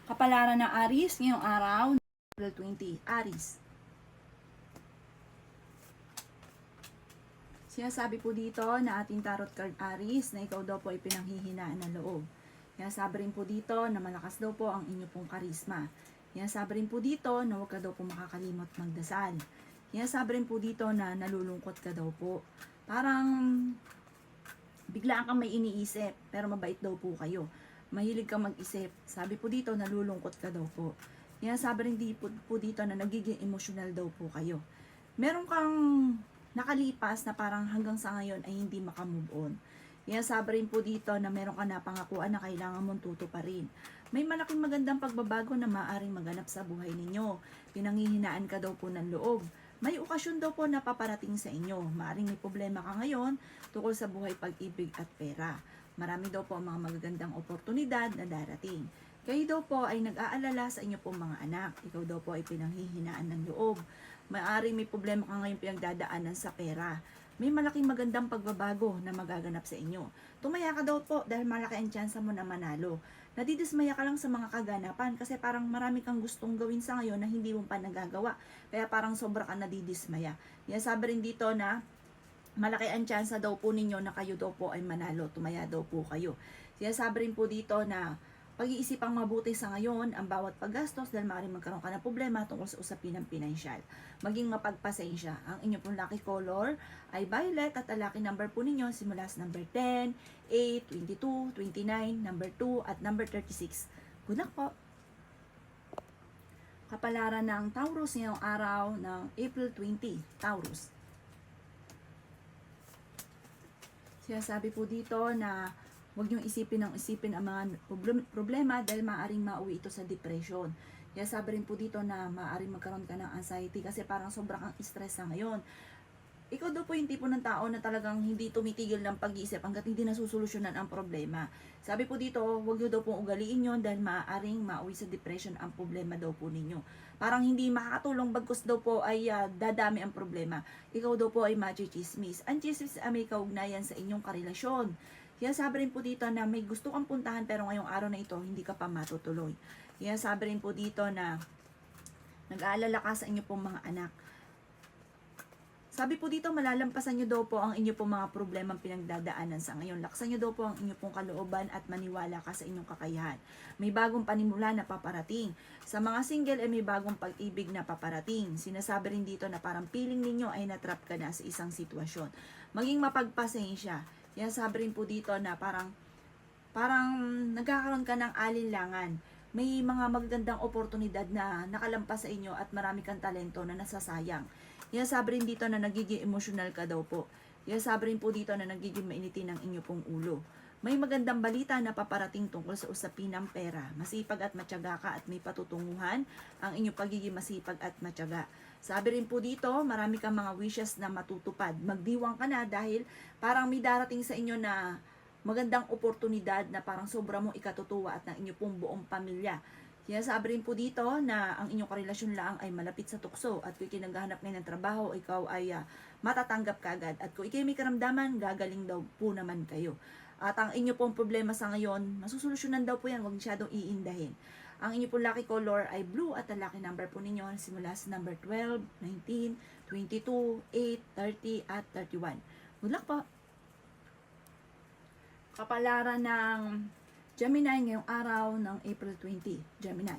Kapalaran ng Aries ngayong araw, April 20. Aries. Sinasabi po dito na ating tarot card Aries na ikaw daw po ay pinanghihinaan ng loob. Sinasabi rin po dito na malakas daw po ang inyo pong karisma. Sinasabi rin po dito na huwag ka daw po makakalimot magdasal. Sinasabi rin po dito na nalulungkot ka daw po. Parang biglaan kang may iniisip pero mabait daw po kayo. Mahilig kang mag-isip. Sabi po dito, nalulungkot ka daw po. Sabi rin po dito na nagiging emosyonal daw po kayo. Meron kang nakalipas na parang hanggang sa ngayon ay hindi makamove on. Sabi rin po dito na meron ka na pangakuan na kailangan mong tutuparin. May malaking magandang pagbabago na maaaring maganap sa buhay ninyo. Pinanghihinaan ka daw po ng loob. May okasyon daw po na paparating sa inyo. Maaaring may problema ka ngayon tungkol sa buhay, pag-ibig at pera. Marami daw po ang mga magagandang oportunidad na darating. Kayo daw po ay nag-aalala sa inyo pong mga anak. Ikaw daw po ay pinanghihinaan ng loob. Maaaring may problema ka ngayon pinagdadaanan sa pera. May malaking magandang pagbabago na magaganap sa inyo. Tumaya ka daw po dahil malaki ang tsansa mo na manalo. Nadidismaya ka lang sa mga kaganapan kasi parang marami kang gustong gawin sa ngayon na hindi mo pa nagagawa. Kaya parang sobra ka nadidismaya. Sabi rin dito na malaki ang tsansa daw po ninyo na kayo daw po ay manalo, tumaya daw po kayo. Sinasabi rin po dito na pag-iisipang mabuti sa ngayon ang bawat paggastos dahil maaaring magkaroon ka ng problema tungkol sa usapin ng pinansyal. Maging mapagpasensya. Ang inyo pong lucky color ay violet at ang lucky number po ninyo simula sa number 10, 8, 22, 29, number 2 at number 36. Good luck po! Kapalaran ng Taurus ngayong araw ng April 20, Taurus. Sinasabi po dito na huwag niyong isipin ang mga problema dahil maaaring mauwi ito sa depression. Sabi rin po dito na maaaring magkaroon ka ng anxiety kasi parang sobrang kang stress na ngayon. Ikaw daw po yung tipo ng tao na talagang hindi tumitigil ng pag-iisip hanggat hindi nasusolusyonan ang problema. Sabi po dito, huwag niyo daw pong ugaliin yon dahil maaaring mauwi sa depression ang problema daw po ninyo. Parang hindi makakatulong bagkus daw po ay dadami ang problema. Ikaw daw po ay machi-chismis. Ang chismis ay may kaugnayan sa inyong karelasyon. Sabi rin po dito na may gusto kang puntahan pero ngayong araw na ito hindi ka pa matutuloy. Sabi rin po dito na nag-aalala ka sa inyo pong mga anak. Sabi po dito, malalampasan nyo daw po ang inyo pong mga problemang pinagdadaanan sa ngayon. Laksan nyo daw po ang inyo pong kalooban at maniwala ka sa inyong kakayahan. May bagong panimula na paparating. Sa mga single ay may bagong pag-ibig na paparating. Sinasabi rin dito na parang feeling ninyo ay natrap ka na sa isang sitwasyon. Maging mapagpasensya. Sabi rin po dito na parang nagkakaroon ka ng alinlangan. May mga magagandang oportunidad na nakalampas sa inyo at marami kang talento na nasasayang. Sabi rin dito na nagiging emosyonal ka daw po. Sabi rin po dito na nagiging mainitin ang inyo pong ulo. May magandang balita na paparating tungkol sa usapin ng pera. Masipag at matyaga ka at may patutunguhan ang inyong pagiging masipag at matyaga. Sabi rin po dito, marami kang mga wishes na matutupad. Magdiwang ka na dahil parang may darating sa inyo na magandang oportunidad na parang sobra mong ikatutuwa at ng inyo pong buong pamilya. Sabi rin po dito na ang inyong karelasyon lang ay malapit sa tukso at kung kinaghahanap ngayon ng trabaho, ikaw ay matatanggap ka agad. At kung ikaw may karamdaman, gagaling daw po naman kayo. At ang inyo pong problema sa ngayon, masusolusyonan daw po yan, huwag masyadong iindahin. Ang inyo pong lucky color ay blue at ang lucky number po ninyo simula sa number 12, 19, 22, 8, 30 at 31. Good luck po! Kapalaran ng Gemini ngayong araw ng April 20. Gemini.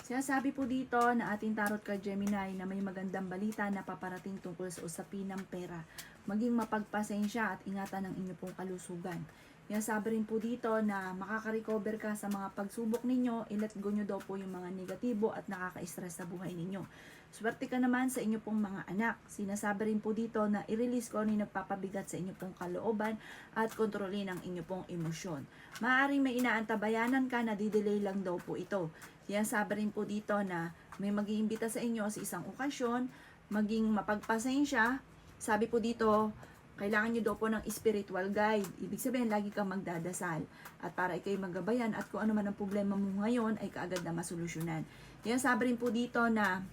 Sinasabi po dito na ating tarot card Gemini na may magandang balita na paparating tungkol sa usapin ng pera. Maging mapagpasensya at ingatan ang inyong pong kalusugan. Sabi rin po dito na makaka-recover ka sa mga pagsubok ninyo, i-let go nyo daw po yung mga negatibo at nakaka-stress sa buhay ninyo. Swerte ka naman sa inyo pong mga anak. Sinasabi rin po dito na i-release ko ano yung nagpapabigat sa inyo pong kalooban at kontrolin ang inyo pong emosyon. Maaaring may inaantabayanan ka na didelay lang daw po ito. Sabi rin po dito na may mag-iimbita sa inyo sa isang okasyon, maging mapagpasensya. Sabi po dito, kailangan nyo daw po ng spiritual guide. Ibig sabihin, lagi kang magdadasal. At para ikay magabayan at kung ano man ang problema mo ngayon ay kaagad na masolusyonan. Sabi rin po dito na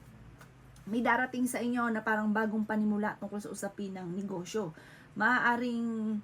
may darating sa inyo na parang bagong panimula tungkol sa usapin ng negosyo. Maaaring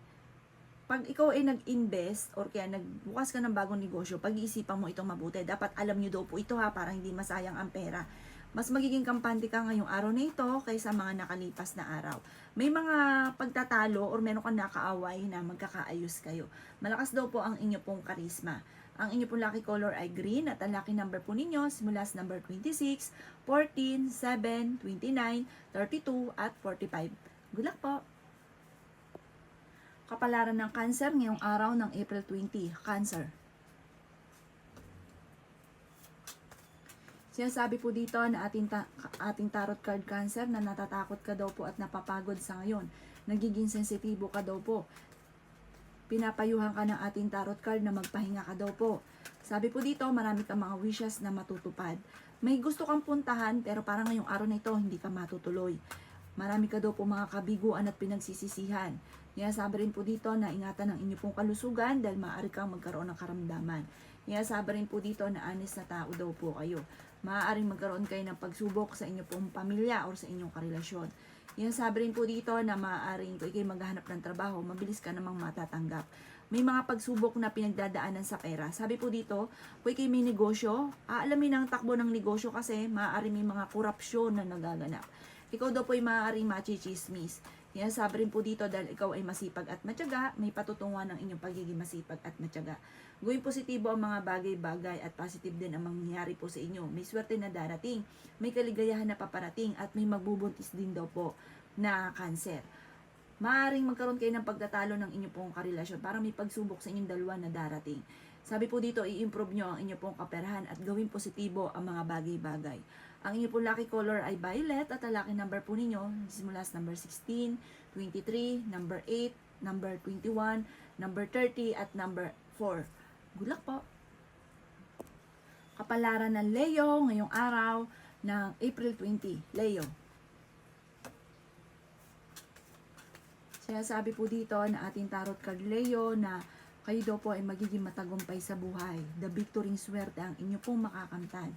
pag ikaw ay nag-invest or kaya nagbukas ka ng bagong negosyo, pag-iisipan mo itong mabuti. Dapat alam nyo daw po ito ha, para hindi masayang ang pera. Mas magiging kampante ka ngayong araw na ito kaysa mga nakalipas na araw. May mga pagtatalo or meron kang nakaaway na magkakaayos kayo. Malakas daw po ang inyo pong karisma. Ang inyo pong lucky color ay green at ang lucky number po ninyo simula sa number 26, 14, 7, 29, 32 at 45. Good luck po! Kapalaran ng Cancer ngayong araw ng April 20. Cancer. Sinasabi po dito na ating tarot card Cancer na natatakot ka daw po at napapagod sa ngayon. Nagiging sensitibo ka daw po. Pinapayuhan ka ng ating tarot card na magpahinga ka daw po. Sabi po dito, marami kang mga wishes na matutupad. May gusto kang puntahan pero parang ngayong araw na ito hindi ka matutuloy. Marami ka daw po mga kabiguan at pinagsisisihan. Sabi rin po dito na ingatan ang inyo pong kalusugan dahil maaari kang magkaroon ng karamdaman. Sabi rin po dito na honest na tao daw po kayo. Maaaring magkaroon kayo ng pagsubok sa inyo pong pamilya o sa inyong karelasyon. Sabi rin po dito na maaaring kung ikay maghahanap ng trabaho, mabilis ka namang matatanggap. May mga pagsubok na pinagdadaanan sa pera. Sabi po dito, kung ikay may negosyo, aalamin ang takbo ng negosyo kasi maaaring may mga korupsyon na nagaganap. Ikaw daw po ay maaaring machichismis. Sabi rin po dito dahil ikaw ay masipag at matyaga, may patutunguhan ng inyong pagiging masipag at matyaga. Gawing positibo ang mga bagay-bagay at positive din ang mangyayari po sa inyo. May swerte na darating, may kaligayahan na paparating at may magbubuntis din daw po na Cancer. Maaaring magkaroon kayo ng pagtatalo ng inyong pong karelasyon para may pagsubok sa inyong dalawa na darating. Sabi po dito, i-improve nyo ang inyong pong kaperahan at gawing positibo ang mga bagay-bagay. Ang inyong pong lucky color ay violet at ang lucky number po ninyo simula sa number 16, 23, number 8, number 21, number 30 at number 4. Good luck po! Kapalaran ng Leo ngayong araw ng April 20. Leo. Sabi po dito na ating tarot card Leo na kayo daw po ay magiging matagumpay sa buhay. The victory swerte ang inyo pong makakamtan.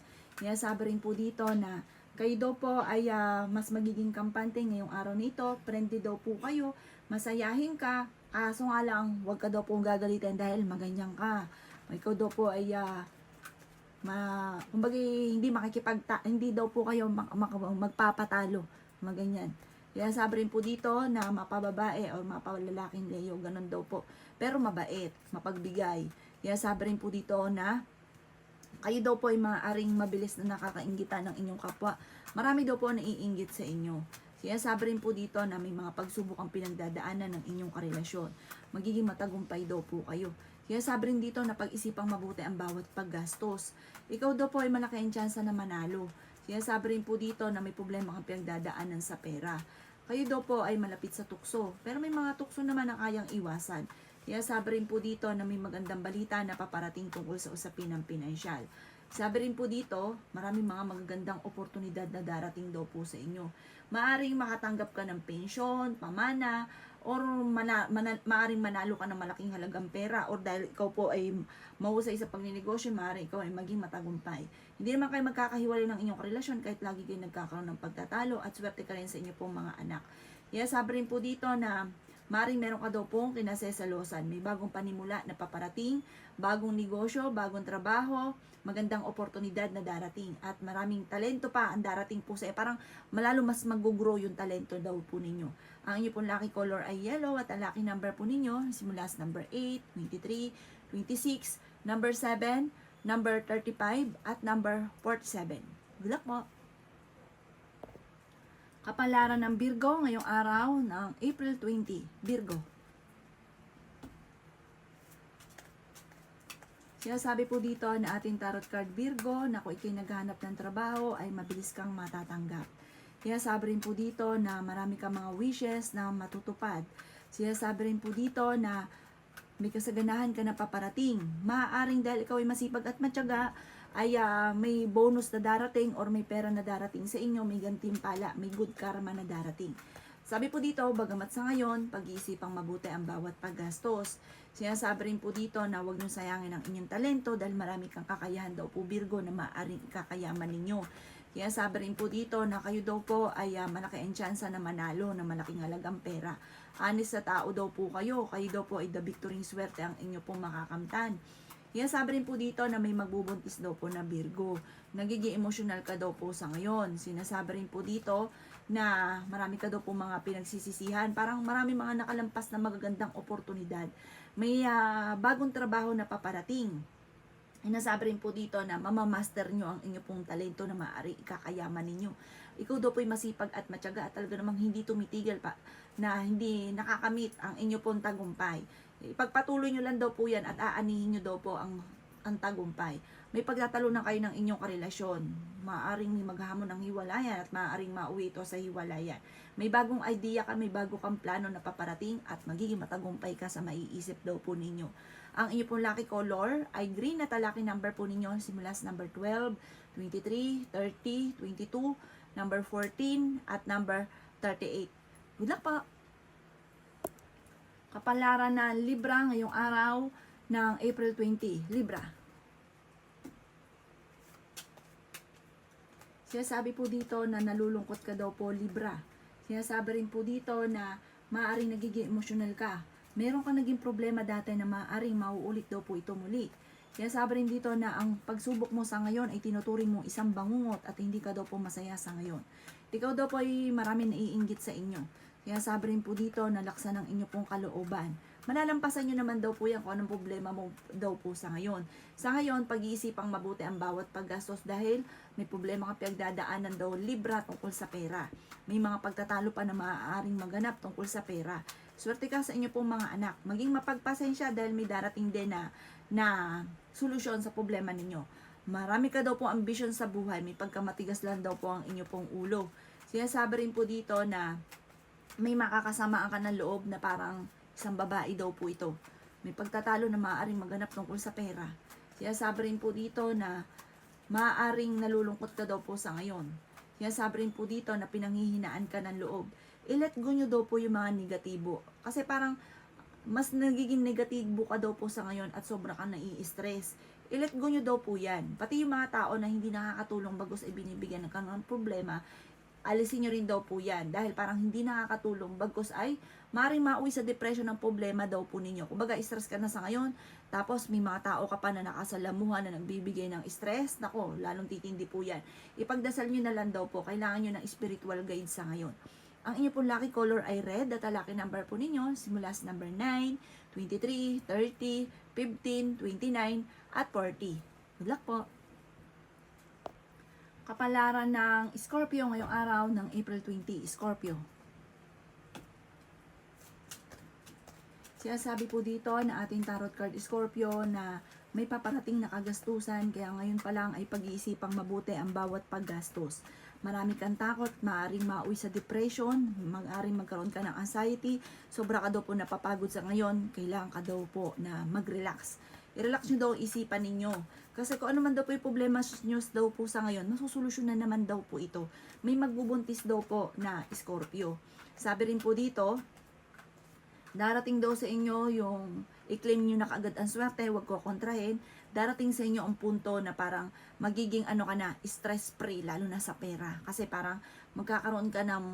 Sabi rin po dito na kayo daw po ay mas magiging kampante ngayong araw nito. Friendly daw po kayo. Masayahin ka. Kaso nga lang, huwag ka daw po gagalitin dahil maganyan ka. Ikaw daw po ay kumbaga hindi daw po kayo magpapatalo. Maganyan. Sabi rin po dito na mapababae o mapalalaking Leo, ganun daw po. Pero mabait, mapagbigay. Sabi rin po dito na kayo daw po ay maaaring mabilis na nakakaingitan ng inyong kapwa. Marami daw po naiinggit sa inyo. Sabi rin po dito na may mga pagsubok ang pinagdadaanan ng inyong karelasyon. Magiging matagumpay daw po kayo. Sabi rin dito na pag-isipang mabuti ang bawat paggastos. Ikaw daw po ay malaki ang tsansa na manalo. Sabi rin po dito na may problema kang pinagdadaanan sa pera. Kayo daw po ay malapit sa tukso. Pero may mga tukso naman na kayang iwasan. Sabi rin po dito na may magandang balita na paparating tungkol sa usapin ng pinansyal. Sabi rin po dito, maraming mga magagandang oportunidad na darating daw po sa inyo. Maaring makatanggap ka ng pensyon, pamana, or maaring manalo ka ng malaking halagang pera, or dahil ikaw po ay mahusay sa pagninegosyo, maaring ikaw ay maging matagumpay. Hindi naman kayo magkakahiwalay ng inyong relasyon kahit lagi kayo nagkakaroon ng pagtatalo at swerte ka rin sa inyo pong mga anak. Sabi rin po dito na maaring meron ka daw pong kinasesalosan. May bagong panimula na paparating, bagong negosyo, bagong trabaho, magandang oportunidad na darating. At maraming talento pa ang darating po sa iyo. Parang malalo mas mag-grow yung talento daw po ninyo. Ang inyo pong lucky color ay yellow at ang lucky number po ninyo simula sa number 8, 23, 26, number 7, number 35, at number 47. Good luck po! Kapalaran ng Virgo ngayong araw ng April 20. Virgo. Sabi po dito na ating tarot card Virgo na kung ikay naghahanap ng trabaho ay mabilis kang matatanggap. Sabi rin po dito na marami kang mga wishes na matutupad. Sabi rin po dito na may kasaganahan ka na paparating. Maaaring dahil ikaw ay masipag at matyaga, ay may bonus na darating or may pera na darating sa inyo, may gantimpala, may good karma na darating. Sabi po dito, bagamat sa ngayon, pag-iisipang mabuti ang bawat paggastos. Sinasabi rin po dito na huwag nyo sayangin ang inyong talento dahil marami kang kakayahan daw po Virgo na maaaring kakayaman ninyo. Kaya sabi rin po dito na kayo daw po ay malaki ang tsansa na manalo na malaking halagang pera. Honest sa tao daw po kayo daw po ay the victory swerte ang inyo pong makakamtan. Kaya sabi rin po dito na may magbubuntis daw po na Virgo. Nagiging emotional ka daw po sa ngayon. Sinasabi rin po dito na marami ka daw po mga pinagsisisihan. Parang marami mga nakalampas na magagandang oportunidad. May bagong trabaho na paparating. Inasabi rin po dito na mamamaster nyo ang inyo pong talento na maaari ikakayaman ninyo. Ikaw daw po'y masipag at matyaga at talaga namang hindi tumitigil pa na hindi nakakamit ang inyo pong tagumpay. Ipagpatuloy nyo lang daw po yan at aanihin nyo daw po ang tagumpay. May pagtatalo na kayo ng inyong karelasyon. Maaaring maghamon ng hiwalayan at maaaring mauwi ito sa hiwalayan. May bagong idea ka, may bago kang plano na paparating at magiging matagumpay ka sa maiisip daw po ninyo. Ang inyo pong lucky color ay green at lucky number po ninyo simula sa number 12, 23, 30, 22, number 14 at number 38. Good luck po! Kapalaran na Libra ngayong araw ng April 20. Libra. Sinasabi po dito na nalulungkot ka daw po, Libra. Sinasabi rin po dito na maaaring nagiging emotional ka. Meron ka naging problema dati na maaaring mauulit daw po ito muli. Sinasabi rin dito na ang pagsubok mo sa ngayon ay tinuturing mo isang bangungot at hindi ka daw po masaya sa ngayon. Ikaw daw po ay marami naiinggit sa inyo. Sinasabi rin po dito na laksan ng inyo pong kalooban. Malalampasan nyo naman daw po yan kung anong problema mo daw po sa ngayon. Sa ngayon, pag-iisipang mabuti ang bawat paggastos dahil may problema ka pinagdadaanan daw, Libra, tungkol sa pera. May mga pagtatalo pa na maaaring maganap tungkol sa pera. Swerte ka sa inyo pong mga anak. Maging mapagpasensya dahil may darating din na solusyon sa problema ninyo. Marami ka daw po ambisyon sa buhay. May pagkamatigas lang daw po ang inyo pong ulo. Sinasabi rin po dito na may makakasamaan ka ng loob na parang isang babae daw po ito. May pagtatalo na maaaring maganap tungkol sa pera. Sinasabi rin po dito na maaaring nalulungkot ka daw po sa ngayon. Sinasabi rin po dito na pinanghihinaan ka ng loob. I-let go nyo daw po yung mga negatibo. Kasi parang mas nagiging negatibo ka daw po sa ngayon at sobra ka nai-stress. I-let go nyo daw po yan. Pati yung mga tao na hindi nakakatulong bagos ay binibigyan ng kanong problema, alisin nyo rin daw po yan. Dahil parang hindi nakakatulong bagos ay maaaring mauwi sa depression ng problema daw po ninyo. Kumbaga, stress ka na sa ngayon, tapos may mga tao ka pa na nakasalamuhan na nagbibigay ng stress. Nako, lalong titindi po yan. Ipagdasal nyo na lang daw po. Kailangan nyo ng spiritual guide sa ngayon. Ang inyo pong lucky color ay red at ang lucky number po ninyo simula sa number 9, 23, 30, 15, 29, at 40. Good luck po! Kapalaran ng Scorpio ngayong araw ng April 20. Scorpio. Sinasabi po dito na ating tarot card Scorpio na may paparating na kagastusan kaya ngayon pa lang ay pag-iisipang mabuti ang bawat paggastos. Marami kang takot, maaaring mauwi sa depression, maaaring magkaroon ka ng anxiety, sobra ka daw po napapagod sa ngayon, kailangan ka daw po na mag-relax. I-relax nyo daw isipan ninyo. Kasi kung ano man daw po yung problema nyo daw po sa ngayon, masusolusyonan naman daw po ito. May magbubuntis daw po na Scorpio. Sabi rin po dito, darating daw sa inyo yung i-claim nyo na kaagad ang swerte, huwag ko kontrahin. Darating sa inyo ang punto na parang magiging stress-free, lalo na sa pera. Kasi parang magkakaroon ka ng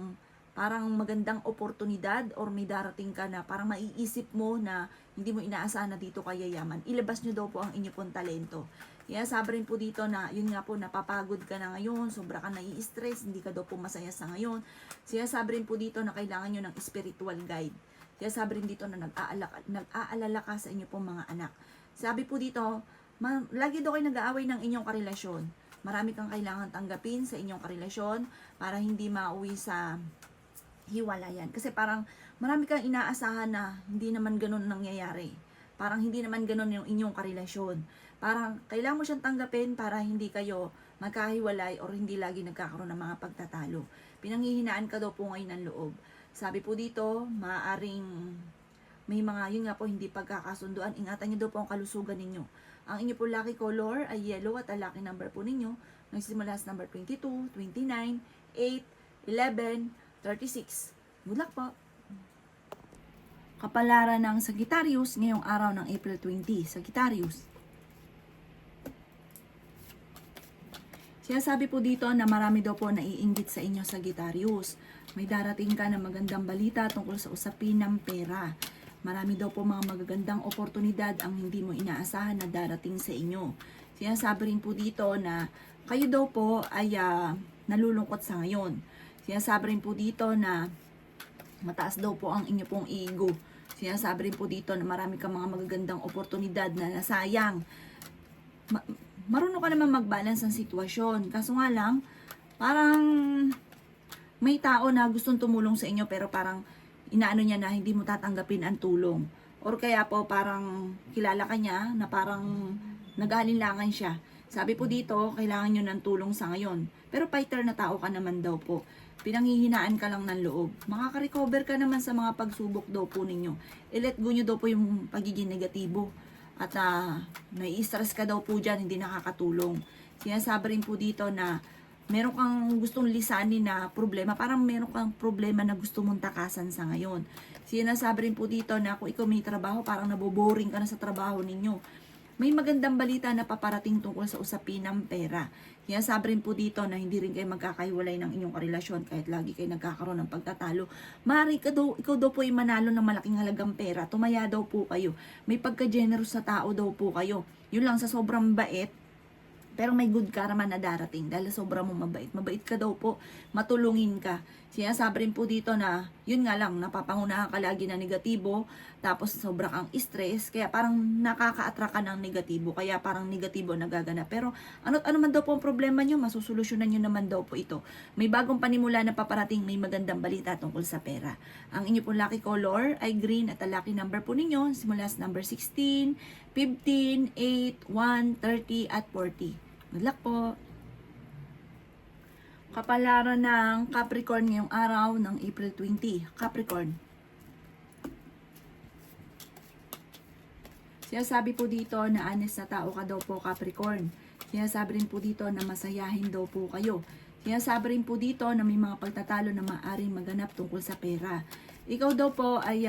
parang magandang oportunidad or may darating ka na parang maiisip mo na hindi mo inaasahan na dito kaya yaman. Ilabas nyo daw po ang inyo pong talento. Kaya sabi rin po dito na yun nga po napapagod ka na ngayon, sobra ka nai-stress, hindi ka daw po masaya sa ngayon. Kaya sabi rin po dito na kailangan nyo ng spiritual guide. Kaya sabi rin dito na nag-aalala ka sa inyo pong mga anak. Sabi po dito, lagi daw kayo nag-aaway ng inyong karelasyon. Marami kang kailangan tanggapin sa inyong karelasyon para hindi mauwi sa hiwalayan. Kasi parang marami kang inaasahan na hindi naman ganun nangyayari. Parang hindi naman ganun yung inyong karelasyon. Parang kailangan mo siyang tanggapin para hindi kayo magkahiwalay or hindi lagi nagkakaroon ng mga pagtatalo. Pinanghihinaan ka daw po ngayon ng loob. Sabi po dito, maaaring may mga, yun nga po, hindi pagkakasunduan. Ingatan niyo daw po ang kalusugan ninyo. Ang inyo po lucky color ay yellow at ang lucky number po ninyo nagsimula sa number 22, 29, 8, 11, 36. Good luck po! Kapalaran ng Sagittarius ngayong araw ng April 20. Sagittarius. Sinasabi po dito na marami daw po naiinggit sa inyo, Sagittarius. May darating ka na magandang balita tungkol sa usapin ng pera. Marami daw po mga magagandang oportunidad ang hindi mo inaasahan na darating sa inyo. Sinasabi rin po dito na kayo daw po ay nalulungkot sa ngayon. Sinasabi rin po dito na mataas daw po ang inyo pong ego. Sinasabi rin po dito na marami kang mga magagandang oportunidad na nasayang. Marunong ka naman mag-balance ng sitwasyon. Kaso nga lang, parang may tao na gustong tumulong sa inyo pero parang inaano niya na hindi mo tatanggapin ang tulong. Or kaya po parang kilala ka niya na parang nag-aalinlangan siya. Sabi po dito, kailangan nyo ng tulong sa ngayon. Pero fighter na tao ka naman daw po. Pinanghihinaan ka lang ng loob. Makaka-recover ka naman sa mga pagsubok daw po ninyo. I-let go nyo daw po yung pagiging negatibo. At nai-stress ka daw po dyan, hindi nakakatulong. Sinasabi rin po dito na meron kang gustong lisanin na problema. Parang meron kang problema na gusto mong takasan sa ngayon. Sinasabi rin po dito na kung ikaw may trabaho, parang naboboring ka na sa trabaho ninyo. May magandang balita na paparating tungkol sa usapin ng pera. Sinasabi rin po dito na hindi rin kayo magkakahiwalay ng inyong karelasyon kahit lagi kayo nagkakaroon ng pagtatalo. Maaari ikaw daw po ay manalo ng malaking halagang pera. Tumaya daw po kayo. May pagka-generous sa tao daw po kayo. Yun lang, sa sobrang bait, pero may good karma na darating dahil sobrang mo mabait. Mabait ka daw po, matulungin ka. Sinasabi rin po dito na, yun nga lang, napapangunahan ka lagi na negatibo, tapos sobra kang stress, kaya parang nakaka-attract ka ng negatibo, kaya parang negatibo nagaganap. Pero ano man daw po ang problema nyo, masusolusyonan nyo naman daw po ito. May bagong panimula na paparating, may magandang balita tungkol sa pera. Ang inyo pong lucky color ay green at ang lucky number po ninyo, simula sa number 16, 15, 8, 1, 30 at 40. Good luck po! Kapalaran ng Capricorn ngayong araw ng April 20. Capricorn. Sinasabi po dito na honest na tao ka daw po, Capricorn. Sinasabi rin po dito na masayahin daw po kayo. Sinasabi rin po dito na may mga pagtatalo na maaaring maganap tungkol sa pera. Ikaw daw po ay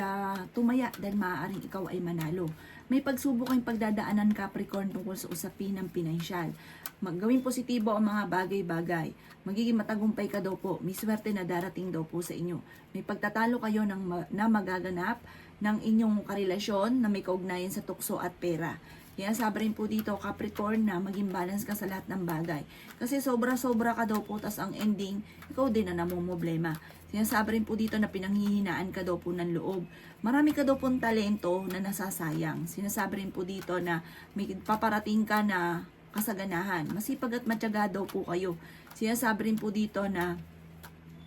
tumaya dahil maaaring ikaw ay manalo. May pagsubok kayong pagdadaanan, Capricorn, tungkol sa usapin ng pinansyal. Maggawing positibo ang mga bagay-bagay. Magiging matagumpay ka daw po. May swerte na darating daw po sa inyo. May pagtatalo kayo na magaganap ng inyong karelasyon na may kaugnayan sa tukso at pera. Kaya sabi rin po dito, Capricorn, na maging balance ka sa lahat ng bagay. Kasi sobra-sobra ka daw po, tas ang ending, ikaw din na namumblema. Sinasabi rin po dito na pinanghihinaan ka daw po ng loob. Marami ka daw pong talento na nasasayang. Sinasabi rin po dito na may paparating ka na kasaganahan. Masipag at matyaga daw po kayo. Sinasabi rin po dito na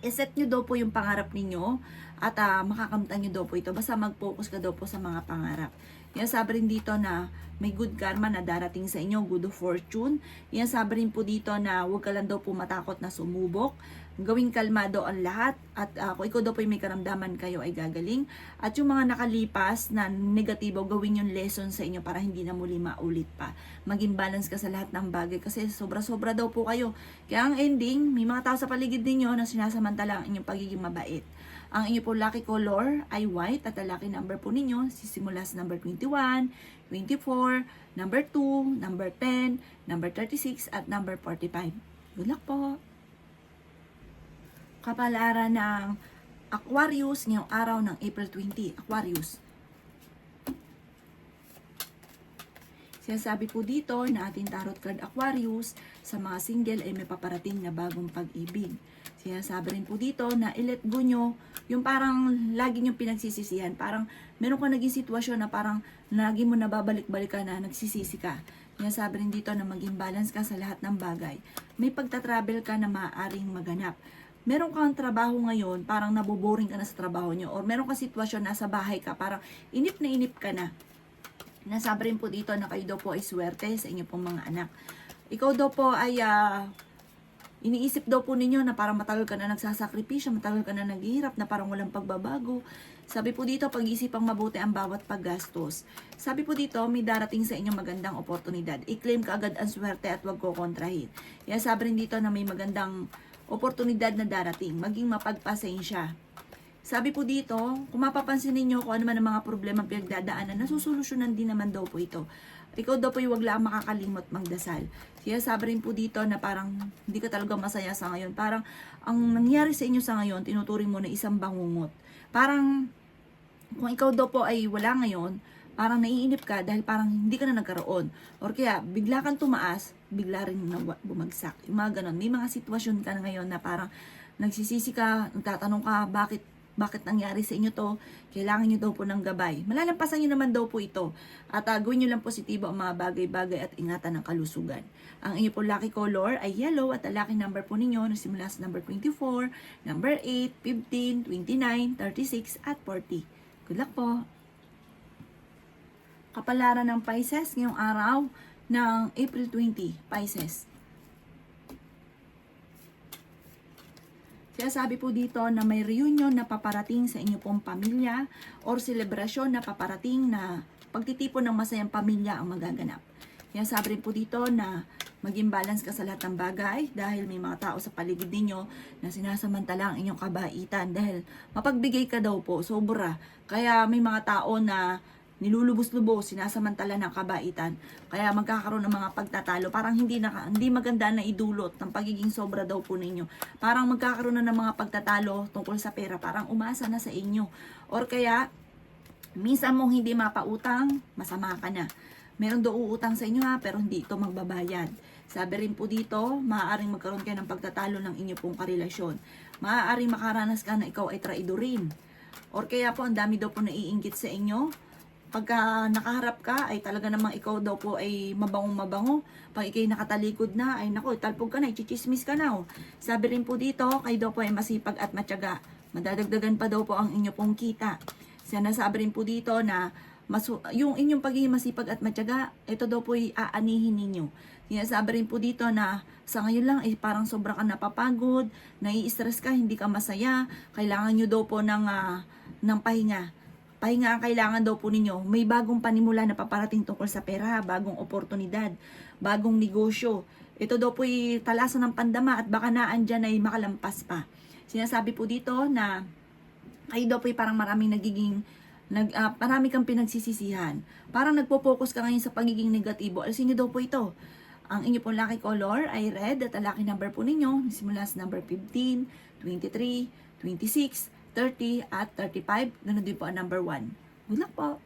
iset nyo daw po yung pangarap ninyo at makakamtan nyo daw po ito. Basta mag-focus ka daw po sa mga pangarap. Sinasabi rin dito na may good karma na darating sa inyo, good fortune. Sinasabi rin po dito na huwag ka lang daw po matakot na sumubok. Gawing kalmado ang lahat at kung ikaw daw po may karamdaman, kayo ay gagaling. At yung mga nakalipas na negatibo, gawin yung lesson sa inyo para hindi na muli maulit pa. Maging balance ka sa lahat ng bagay kasi sobra-sobra daw po kayo. Kaya ang ending, may mga tao sa paligid ninyo na sinasamantala ang inyong pagiging mabait. Ang inyo po lucky color ay white at ang lucky number po ninyo sisimula sa number 21, 24, number 2, number 10, number 36 at number 45. Good luck po! Kapalaran ng Aquarius ngayong araw ng April 20. Aquarius. Sinasabi po dito na ating tarot card Aquarius, sa mga single ay may paparating na bagong pag-ibig. Sinasabi rin po dito na i-let go nyo yung parang lagi nyo pinagsisisihan. Parang meron ka naging sitwasyon na parang lagi mo nababalik-balik ka na nagsisisi ka. Sinasabi rin dito na maging balance ka sa lahat ng bagay. May pagta-travel ka na maaaring maganap. Meron kang trabaho ngayon, parang naboboring ka na sa trabaho nyo. Or meron kang sitwasyon na sa bahay ka, parang inip ka na. Nasabi rin po dito na kayo daw po ay swerte sa inyo pong mga anak. Ikaw daw po ay iniisip daw po ninyo na parang matagal ka na nagsasakripisyo, matagal ka na naghihirap, na parang walang pagbabago. Sabi po dito, pag-isipang mabuti ang bawat paggastos. Sabi po dito, may darating sa inyong magandang oportunidad. I-claim ka agad ang swerte at huwag ko kontrahin. Kaya sabi rin dito na may magandang oportunidad na darating. Maging mapagpasensya. Sabi po dito, kung mapapansin ninyo kung ano man ang mga problema pinagdadaanan, nasusolusyonan din naman daw po ito. Ikaw daw po yung wag lang makakalimot magdasal. Kaya sabi rin po dito na parang hindi ka talaga masaya sa ngayon. Parang ang nangyari sa inyo sa ngayon, tinuturing mo na isang bangungot. Parang kung ikaw daw po ay wala ngayon, parang naiinip ka dahil parang hindi ka na nagkaroon. Or kaya, bigla kang tumaas, bigla rin bumagsak. Yung mga ganon. May mga sitwasyon ka na ngayon na parang nagsisisi ka, nagtatanong ka, bakit nangyari sa inyo to? Kailangan nyo daw po ng gabay. Malalampasan nyo naman daw po ito. At gawin nyo lang positibo ang mga bagay-bagay at ingatan ng kalusugan. Ang inyo po lucky color ay yellow at ang lucky number po ninyo nagsimula sa number 24, number 8, 15, 29, 36 at 40. Good luck po! Kapalaran ng Pisces ngayong araw ng April 20, Pisces. Kaya sabi po dito na may reunion na paparating sa inyo pong pamilya or selebrasyon na paparating na pagtitipon ng masayang pamilya ang magaganap. Kaya sabi rin po dito na maging balance ka sa lahat ng bagay dahil may mga tao sa paligid ninyo na sinasamantala ang inyong kabaitan dahil mapagbigay ka daw po, sobra. Kaya may mga tao na nilulubos-lubos, sinasamantala ng kabaitan. Kaya magkakaroon ng mga pagtatalo. Parang hindi maganda na idulot ng pagiging sobra daw po ninyo. Parang magkakaroon na ng mga pagtatalo tungkol sa pera. Parang umasa na sa inyo. Or kaya, minsan mong hindi mapautang, masama ka na. Meron daw uutang sa inyo ha, pero hindi ito magbabayad. Sabi rin po dito, maaaring magkaroon kayo ng pagtatalo ng inyo pong karelasyon. Maaaring makaranas ka na ikaw ay traidorin. Or kaya po, ang dami daw po naiinggit sa inyo. Pagka nakaharap ka, ay talaga namang ikaw daw po ay mabangong-mabango. Pag ikay nakatalikod na, ay naku, talpog ka na, chichismis ka na. Oh. Sabi rin po dito, kayo daw po ay masipag at matyaga. Madadagdagan pa daw po ang inyo pong kita. Sinasabi rin po dito na yung inyong pagiging masipag at matyaga, ito daw po ay aanihin ninyo. Sinasabi rin po dito na sa ngayon lang ay parang sobra ka napapagod, nai-stress ka, hindi ka masaya, kailangan nyo daw po ng pahinga. Pahinga ang kailangan daw po ninyo. May bagong panimula na paparating tungkol sa pera, bagong oportunidad, bagong negosyo. Ito daw po ay talasan ng pandama at baka naandyan ay makalampas pa. Sinasabi po dito na ay daw po ay parang marami kang pinagsisisihan. Parang nagpo-focus ka ngayon sa pagiging negatibo. Alisin nyo daw po ito. Ang inyo pong lucky color ay red at ang lucky number po ninyo simula sa number 15, 23, 26, 30 at 35. Ganun din po ang number 1. Good luck po!